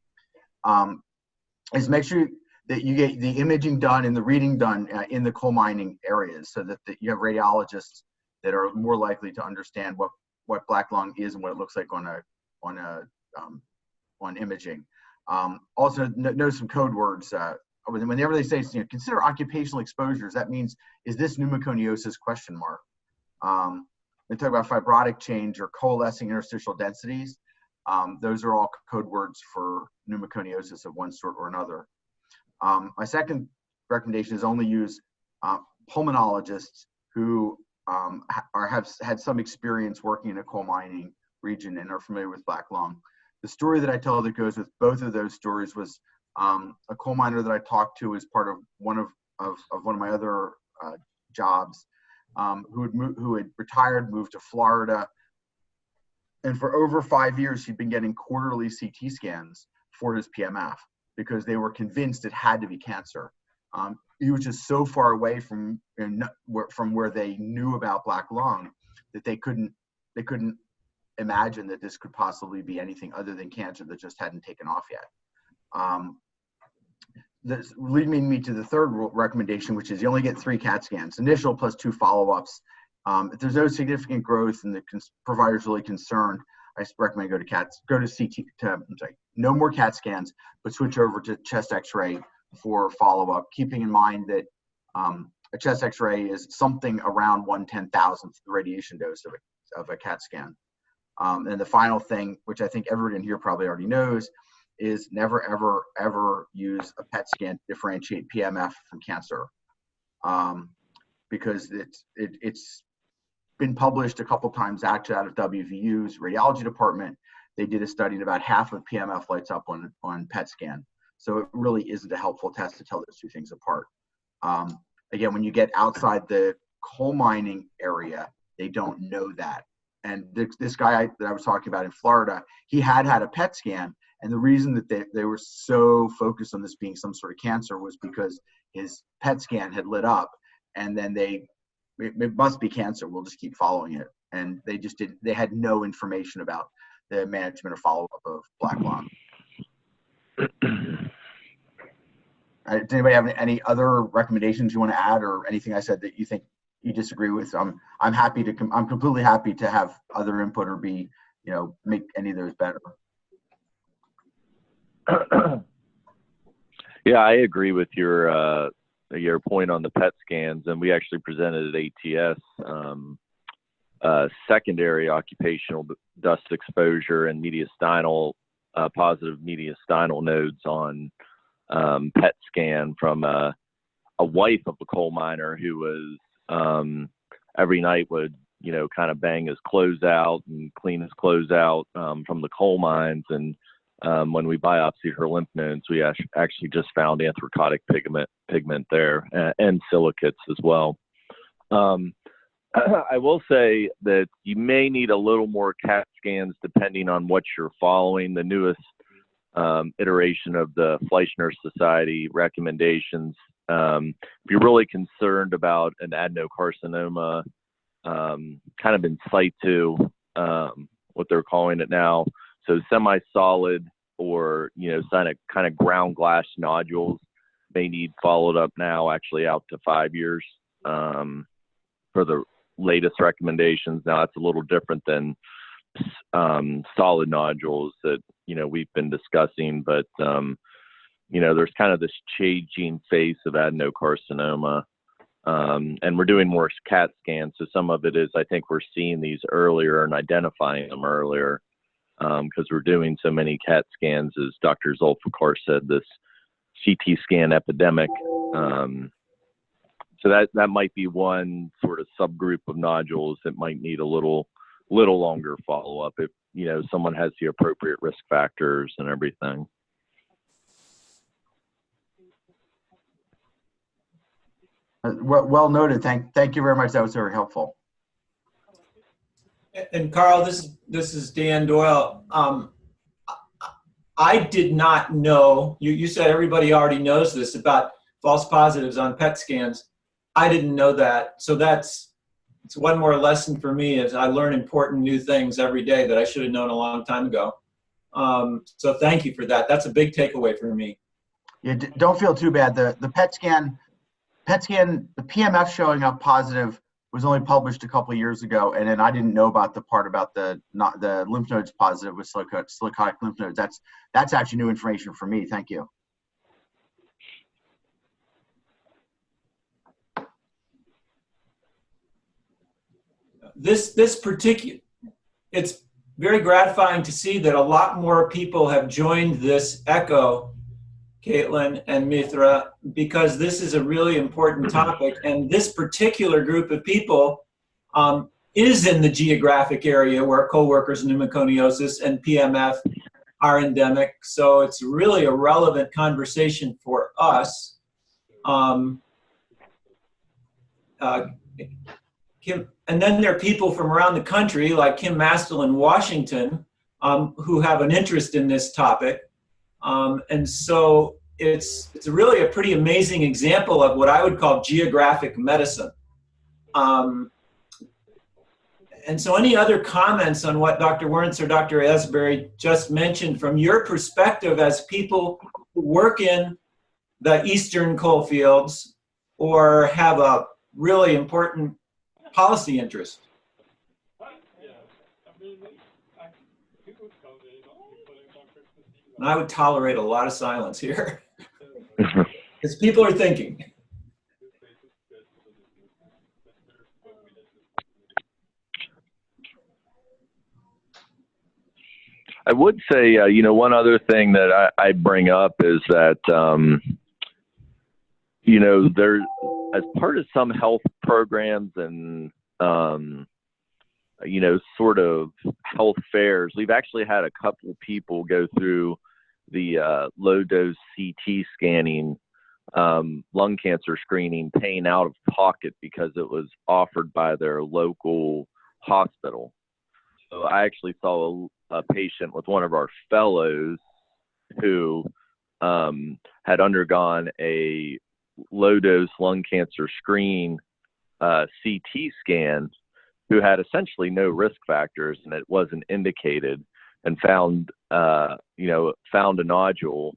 Is make sure that you get the imaging done and the reading done in the coal mining areas, so that you have radiologists that are more likely to understand what black lung is and what it looks like on imaging. Also, know some code words. Whenever they say, consider occupational exposures, that means, is this pneumoconiosis ? They talk about fibrotic change or coalescing interstitial densities. Those are all code words for pneumoconiosis of one sort or another. My second recommendation is only use pulmonologists who have had some experience working in a coal mining region and are familiar with black lung. The story that I tell that goes with both of those stories was a coal miner that I talked to as part of one of my other jobs, who had retired, moved to Florida, and for over 5 years he'd been getting quarterly CT scans for his PMF because they were convinced it had to be cancer. He was just so far away from where they knew about black lung that they couldn't imagine that this could possibly be anything other than cancer that just hadn't taken off yet. This leading me to the third recommendation, which is you only get 3 CAT scans, initial plus 2 follow-ups. If there's no significant growth and the provider's really concerned, I recommend go to no more CAT scans, but switch over to chest X-ray for follow-up, keeping in mind that a chest X-ray is something around 1/10,000th the radiation dose of a CAT scan. And the final thing, which I think everyone in here probably already knows, is never, ever, ever use a PET scan to differentiate PMF from cancer. Because it's been published a couple times actually out of WVU's radiology department. They did a study and about half of PMF lights up on PET scan. So it really isn't a helpful test to tell those two things apart. Again, when you get outside the coal mining area, they don't know that. And this guy that I was talking about in Florida, he had a PET scan. And the reason that they were so focused on this being some sort of cancer was because his PET scan had lit up, and then it must be cancer. We'll just keep following it. And they had no information about the management or follow-up of black lung. Does anybody have any other recommendations you want to add, or anything I said that you think you disagree with? I'm completely happy to have other input or make any of those better. Yeah, I agree with your point on the PET scans, and we actually presented at ATS secondary occupational dust exposure and mediastinal positive mediastinal nodes on PET scan from a wife of a coal miner who was every night would kind of bang his clothes out and clean his clothes out from the coal mines. And when we biopsied her lymph nodes, we actually just found anthracotic pigment there and silicates as well. I will say that you may need a little more CAT scans depending on what you're following. The newest iteration of the Fleischner Society recommendations, if you're really concerned about an adenocarcinoma, kind of in situ, what they're calling it now, so semi-solid or kind of ground glass nodules may need followed up now, actually out to 5 years for the latest recommendations. Now that's a little different than solid nodules that we've been discussing, but there's kind of this changing face of adenocarcinoma, and we're doing more CAT scans. So some of it is, I think we're seeing these earlier and identifying them earlier because we're doing so many CAT scans, as Dr. Zulfikar said, this CT scan epidemic. So that might be one sort of subgroup of nodules that might need a little longer follow-up if someone has the appropriate risk factors and everything. Well noted. Thank you very much. That was very helpful. And Carl, this is Dan Doyle. I did not know, you said everybody already knows this about false positives on PET scans. I didn't know that. So it's one more lesson for me as I learn important new things every day that I should have known a long time ago. So thank you for that. That's a big takeaway for me. Yeah, don't feel too bad. The PET scan, the PMF showing up positive was only published a couple of years ago, and then I didn't know about the part about the lymph nodes positive with silicotic lymph nodes. That's actually new information for me. Thank you. This particular, it's very gratifying to see that a lot more people have joined this ECHO, Caitlin and Mithra, because this is a really important topic. And this particular group of people is in the geographic area where coworkers pneumoconiosis and PMF are endemic. So it's really a relevant conversation for us. Kim, and then there are people from around the country, like Kim Mastel in Washington, who have an interest in this topic. And so it's really a pretty amazing example of what I would call geographic medicine. And so any other comments on what Dr. Wernz or Dr. Asbury just mentioned from your perspective as people who work in the eastern coal fields or have a really important policy interest? And I would tolerate a lot of silence here because people are thinking. I would say, one other thing that I bring up is that, there, as part of some health programs and, sort of health fairs, we've actually had a couple people go through the low-dose CT scanning, lung cancer screening, paying out of pocket because it was offered by their local hospital. So I actually saw a patient with one of our fellows who had undergone a low-dose lung cancer screen CT scan, who had essentially no risk factors and it wasn't indicated, and found a nodule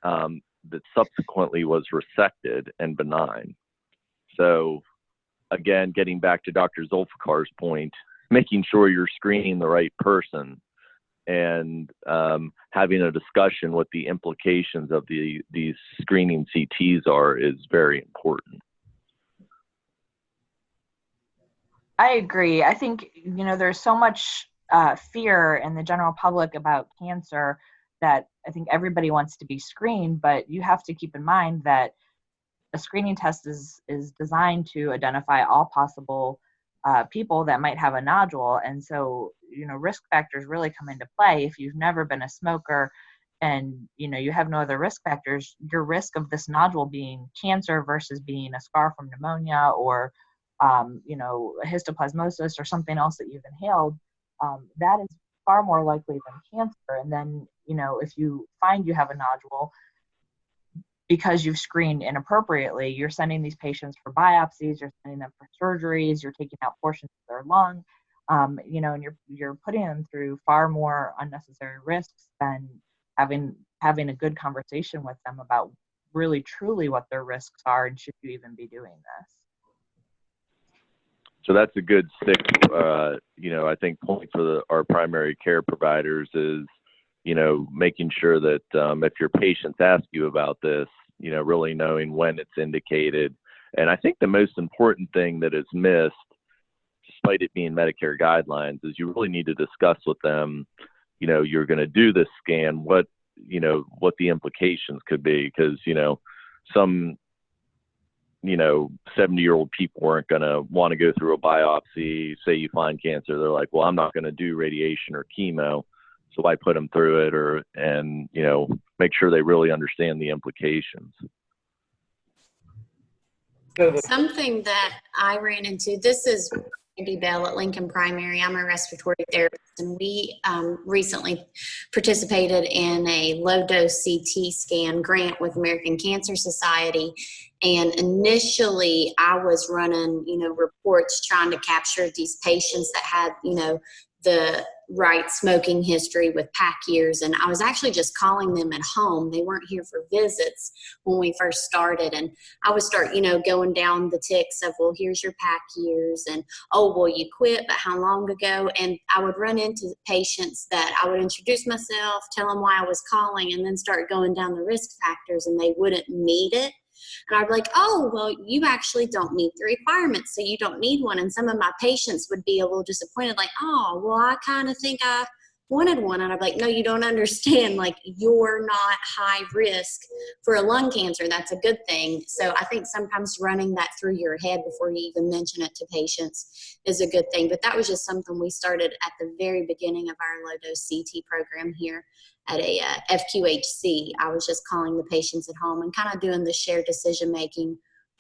that subsequently was resected and benign. So again, getting back to Dr. Zulfikar's point, making sure you're screening the right person and having a discussion what the implications of these screening CTs are is very important. I agree. I think, there's so much fear in the general public about cancer that I think everybody wants to be screened, but you have to keep in mind that a screening test is designed to identify all possible people that might have a nodule. And so, risk factors really come into play. If you've never been a smoker and, you have no other risk factors, your risk of this nodule being cancer versus being a scar from pneumonia or, histoplasmosis or something else that you've inhaled, that is far more likely than cancer. And then, if you find you have a nodule, because you've screened inappropriately, you're sending these patients for biopsies, you're sending them for surgeries, you're taking out portions of their lung, and you're putting them through far more unnecessary risks than having a good conversation with them about really truly what their risks are and should you even be doing this. So that's a good stick, I think point for our primary care providers is, making sure that if your patients ask you about this, really knowing when it's indicated. And I think the most important thing that is missed, despite it being Medicare guidelines, is you really need to discuss with them, you're going to do this scan, what the implications could be. Because, some 70-year-old people aren't going to want to go through a biopsy. Say you find cancer, they're like, well, I'm not going to do radiation or chemo, so I put them through it, and make sure they really understand the implications. Something that I ran into, this is Andy Bell at Lincoln Primary. I'm a respiratory therapist, and we recently participated in a low-dose CT scan grant with American Cancer Society. And initially, I was running, reports trying to capture these patients that had, the right smoking history with pack years. And I was actually just calling them at home. They weren't here for visits when we first started. And I would start, going down the ticks of, well, here's your pack years. And, oh, well, you quit, but how long ago? And I would run into patients that I would introduce myself, tell them why I was calling, and then start going down the risk factors, and they wouldn't meet it. And I'd be like, oh, well, you actually don't meet the requirements, so you don't need one. And some of my patients would be a little disappointed, like, oh, well, I kind of think I wanted one. And I'm like, no, you don't understand. Like, you're not high risk for a lung cancer. That's a good thing. So I think sometimes running that through your head before you even mention it to patients is a good thing. But that was just something we started at the very beginning of our low-dose CT program here at a FQHC. I was just calling the patients at home and kind of doing the shared decision-making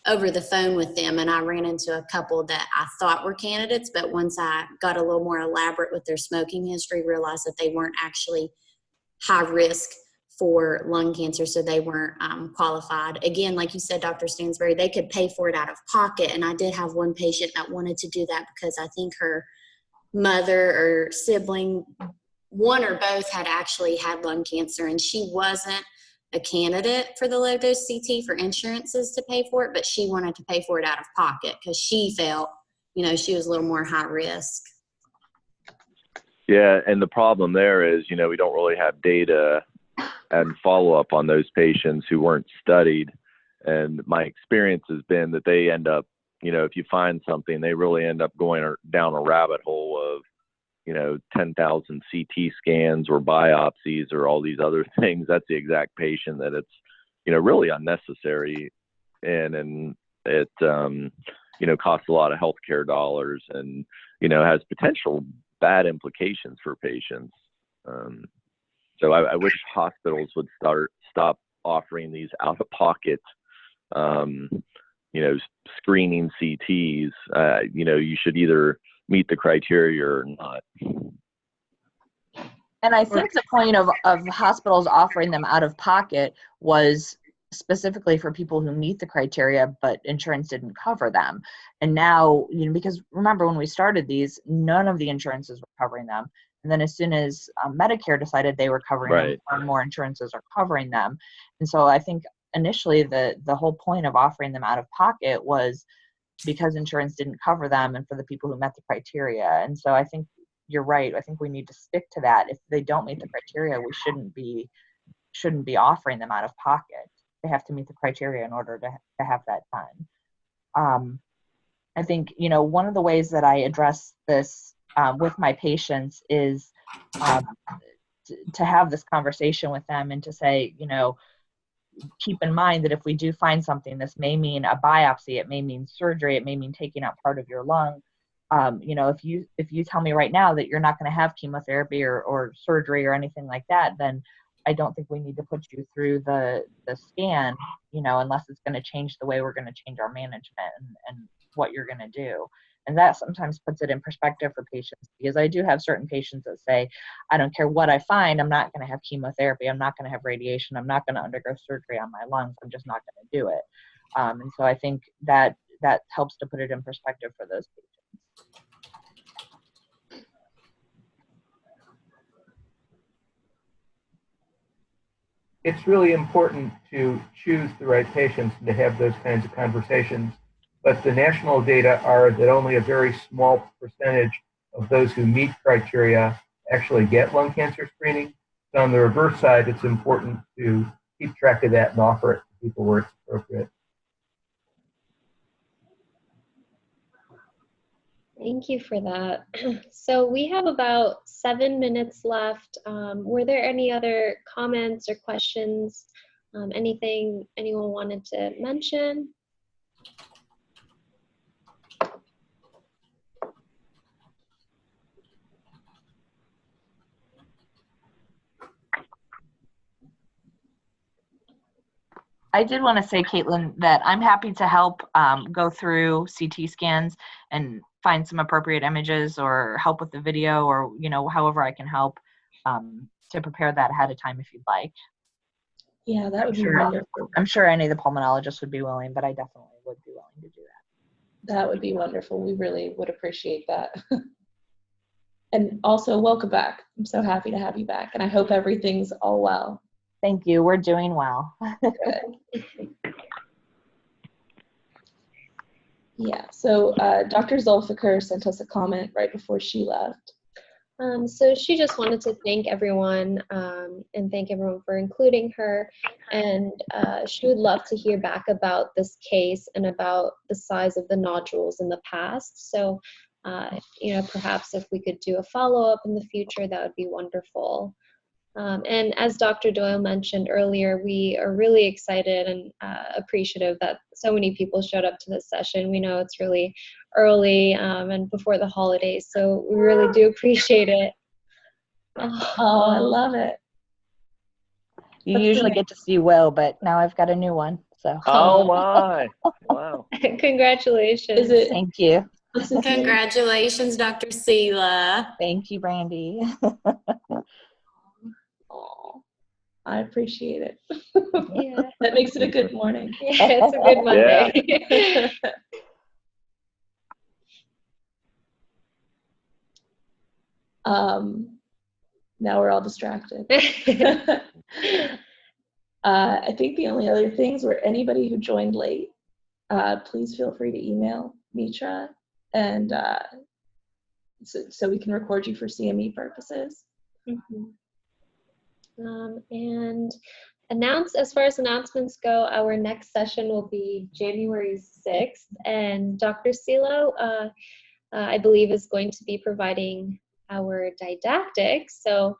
over the phone with them. And I ran into a couple that I thought were candidates, but once I got a little more elaborate with their smoking history, realized that they weren't actually high risk for lung cancer, so they weren't qualified. Again, like you said, Dr. Stansbury, they could pay for it out of pocket. And I did have one patient that wanted to do that because I think her mother or sibling, one or both, had actually had lung cancer, and she wasn't a candidate for the low-dose CT for insurances to pay for it, but she wanted to pay for it out of pocket because she felt, you know, she was a little more high risk. Yeah, and the problem there is, you know, we don't really have data and follow-up on those patients who weren't studied. And my experience has been that they end up, you know, if you find something, they really end up going down a rabbit hole of, you know, 10,000 CT scans or biopsies or all these other things. That's the exact patient that it's, you know, really unnecessary. And it, you know, costs a lot of healthcare dollars and, you know, has potential bad implications for patients. So I wish hospitals would stop offering these out-of-pocket, you know, screening CTs. You know, you should either meet the criteria or not. And I think the point of hospitals offering them out of pocket was specifically for people who meet the criteria, but insurance didn't cover them. And now, you know, because remember when we started these, none of the insurances were covering them. And then as soon as Medicare decided they were covering them, more and more insurances are covering them. And so I think initially the whole point of offering them out of pocket was because insurance didn't cover them and for the people who met the criteria. And so I think you're right. I think we need to stick to that. If they don't meet the criteria, we shouldn't be offering them out of pocket. They have to meet the criteria in order to have that done. I think, you know, one of the ways that I address this with my patients is to have this conversation with them and to say, you know, keep in mind that if we do find something, this may mean a biopsy, it may mean surgery, it may mean taking out part of your lung. You know, if you tell me right now that you're not going to have chemotherapy or surgery or anything like that, then I don't think we need to put you through the scan, you know, unless it's going to change the way we're going to change our management and what you're going to do. And that sometimes puts it in perspective for patients, because I do have certain patients that say, I don't care what I find, I'm not going to have chemotherapy, I'm not going to have radiation, I'm not going to undergo surgery on my lungs, I'm just not going to do it. And so I think that helps to put it in perspective for those patients. It's really important to choose the right patients and to have those kinds of conversations. But the national data are that only a very small percentage of those who meet criteria actually get lung cancer screening. So on the reverse side, it's important to keep track of that and offer it to people where it's appropriate. Thank you for that. So we have about 7 minutes left. Were there any other comments or questions? Anything anyone wanted to mention? I did want to say, Caitlin, that I'm happy to help go through CT scans and find some appropriate images or help with the video or, you know, however I can help to prepare that ahead of time if you'd like. Yeah, that would be wonderful. I'm sure any of the pulmonologists would be willing, but I definitely would be willing to do that. That would be wonderful. We really would appreciate that. And also, welcome back. I'm so happy to have you back, and I hope everything's all well. Thank you. We're doing well. Good. Yeah, so Dr. Zulfikar sent us a comment right before she left. So she just wanted to thank everyone and thank everyone for including her. And she would love to hear back about this case and about the size of the nodules in the past. So Perhaps if we could do a follow-up in the future, that would be wonderful. And as Dr. Doyle mentioned earlier, we are really excited and appreciative that so many people showed up to this session. We know it's really early and before the holidays, so we really do appreciate it. Oh, I love it. You usually get to see Will, but now I've got a new one. So. Oh my! Wow. Congratulations. Thank you. Congratulations, Dr. Sela. Thank you, Brandy. Oh, I appreciate it. Yeah. That makes it a good morning. Yeah, it's a good Monday. Now we're all distracted. I think the only other things were anybody who joined late, please feel free to email Mitra, and so we can record you for CME purposes. And as far as announcements go, our next session will be January 6th, and Dr. Selo, I believe, is going to be providing our didactics. So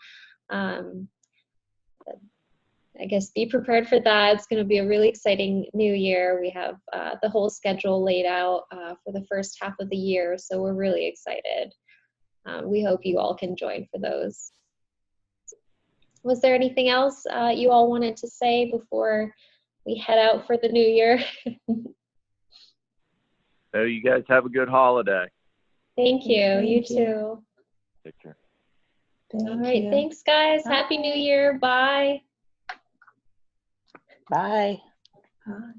I guess be prepared for that. It's going to be a really exciting new year. We have the whole schedule laid out for the first half of the year, so we're really excited. We hope you all can join for those. Was there anything else you all wanted to say before we head out for the new year? So you guys have a good holiday. Thank you. You too. Take care. All right. Thanks, guys. Happy New Year. Bye. Bye. Bye.